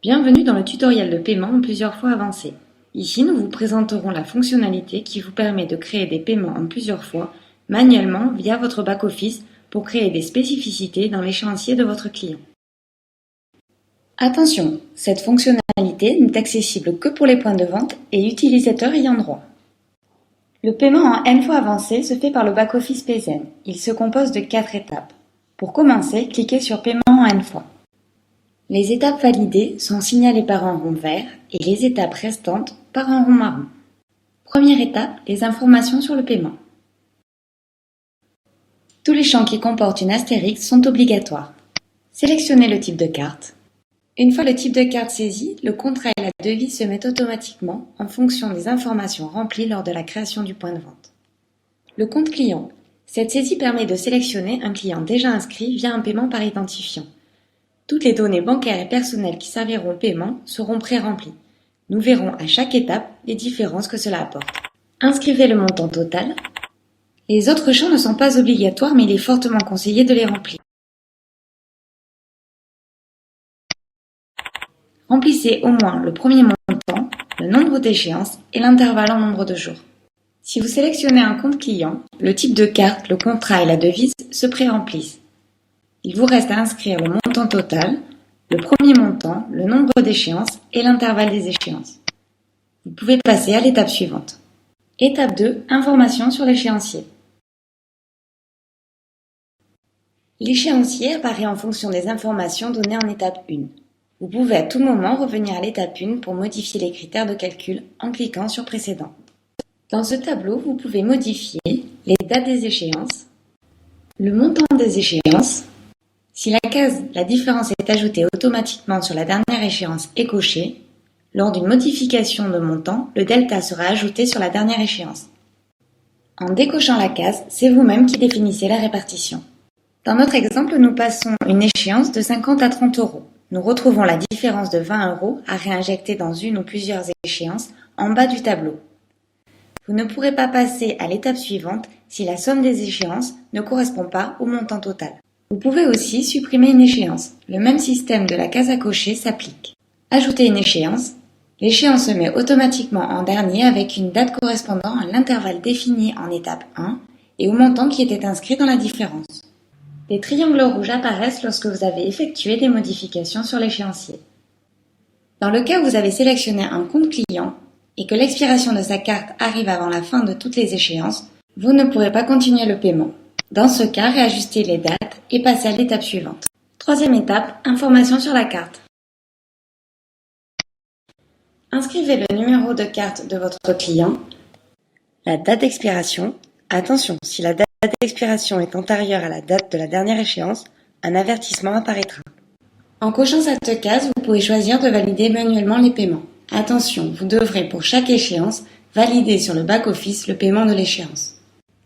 Bienvenue dans le tutoriel de paiement en plusieurs fois avancé. Ici, nous vous présenterons la fonctionnalité qui vous permet de créer des paiements en plusieurs fois, manuellement via votre back-office pour créer des spécificités dans l'échéancier de votre client. Attention, cette fonctionnalité n'est accessible que pour les points de vente et utilisateurs ayant droit. Le paiement en N fois avancé se fait par le back-office PZen. Il se compose de 4 étapes. Pour commencer, cliquez sur Paiement en N fois. Les étapes validées sont signalées par un rond vert et les étapes restantes par un rond marron. Première étape, les informations sur le paiement. Tous les champs qui comportent une astérix sont obligatoires. Sélectionnez le type de carte. Une fois le type de carte saisi, le contrat et la devise se mettent automatiquement en fonction des informations remplies lors de la création du point de vente. Le compte client. Cette saisie permet de sélectionner un client déjà inscrit via un paiement par identifiant. Toutes les données bancaires et personnelles qui serviront au paiement seront pré-remplies. Nous verrons à chaque étape les différences que cela apporte. Inscrivez le montant total. Les autres champs ne sont pas obligatoires, mais il est fortement conseillé de les remplir. Remplissez au moins le premier montant, le nombre d'échéances et l'intervalle en nombre de jours. Si vous sélectionnez un compte client, le type de carte, le contrat et la devise se pré-remplissent. Il vous reste à inscrire le montant total, le premier montant, le nombre d'échéances et l'intervalle des échéances. Vous pouvez passer à l'étape suivante. Étape 2, information sur l'échéancier. L'échéancier apparaît en fonction des informations données en étape 1. Vous pouvez à tout moment revenir à l'étape 1 pour modifier les critères de calcul en cliquant sur Précédent. Dans ce tableau, vous pouvez modifier les dates des échéances, le montant des échéances. Si la case « La différence » est ajoutée automatiquement sur la dernière échéance est cochée, lors d'une modification de montant, le delta sera ajouté sur la dernière échéance. En décochant la case, c'est vous-même qui définissez la répartition. Dans notre exemple, nous passons une échéance de 50 à 30 euros. Nous retrouvons la différence de 20 euros à réinjecter dans une ou plusieurs échéances en bas du tableau. Vous ne pourrez pas passer à l'étape suivante si la somme des échéances ne correspond pas au montant total. Vous pouvez aussi supprimer une échéance. Le même système de la case à cocher s'applique. Ajoutez une échéance. L'échéance se met automatiquement en dernier avec une date correspondant à l'intervalle défini en étape 1 et au montant qui était inscrit dans la différence. Des triangles rouges apparaissent lorsque vous avez effectué des modifications sur l'échéancier. Dans le cas où vous avez sélectionné un compte client et que l'expiration de sa carte arrive avant la fin de toutes les échéances, vous ne pourrez pas continuer le paiement. Dans ce cas, réajustez les dates et passez à l'étape suivante. Troisième étape, information sur la carte. Inscrivez le numéro de carte de votre client, la date d'expiration. Attention, si la date d'expiration est antérieure à la date de la dernière échéance, un avertissement apparaîtra. En cochant cette case, vous pouvez choisir de valider manuellement les paiements. Attention, vous devrez pour chaque échéance valider sur le back-office le paiement de l'échéance.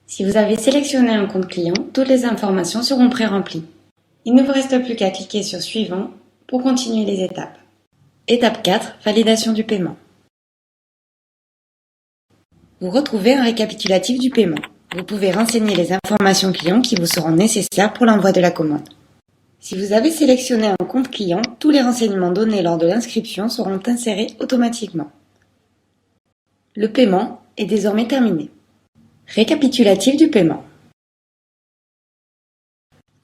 Si vous avez sélectionné un compte client, toutes les informations seront pré-remplies. Il ne vous reste plus qu'à cliquer sur Suivant pour continuer les étapes. Étape 4, validation du paiement. Vous retrouvez un récapitulatif du paiement. Vous pouvez renseigner les informations clients qui vous seront nécessaires pour l'envoi de la commande. Si vous avez sélectionné un compte client, tous les renseignements donnés lors de l'inscription seront insérés automatiquement. Le paiement est désormais terminé. Récapitulatif du paiement.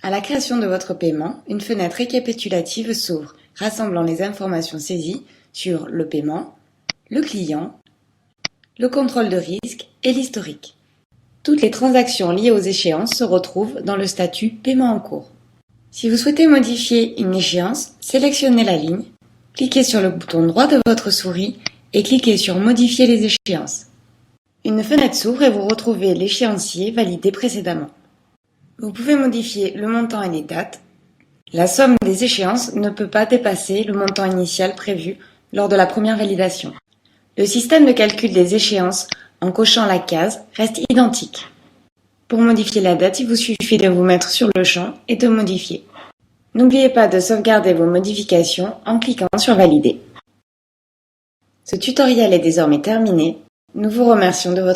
À la création de votre paiement, une fenêtre récapitulative s'ouvre, rassemblant les informations saisies sur le paiement, le client, le contrôle de risque et l'historique. Toutes les transactions liées aux échéances se retrouvent dans le statut Paiement en cours. Si vous souhaitez modifier une échéance, sélectionnez la ligne, cliquez sur le bouton droit de votre souris et cliquez sur Modifier les échéances. Une fenêtre s'ouvre et vous retrouvez l'échéancier validé précédemment. Vous pouvez modifier le montant et les dates. La somme des échéances ne peut pas dépasser le montant initial prévu lors de la première validation. Le système de calcul des échéances en cochant la case reste identique. Pour modifier la date, il vous suffit de vous mettre sur le champ et de modifier. N'oubliez pas de sauvegarder vos modifications en cliquant sur Valider. Ce tutoriel est désormais terminé. Nous vous remercions de votre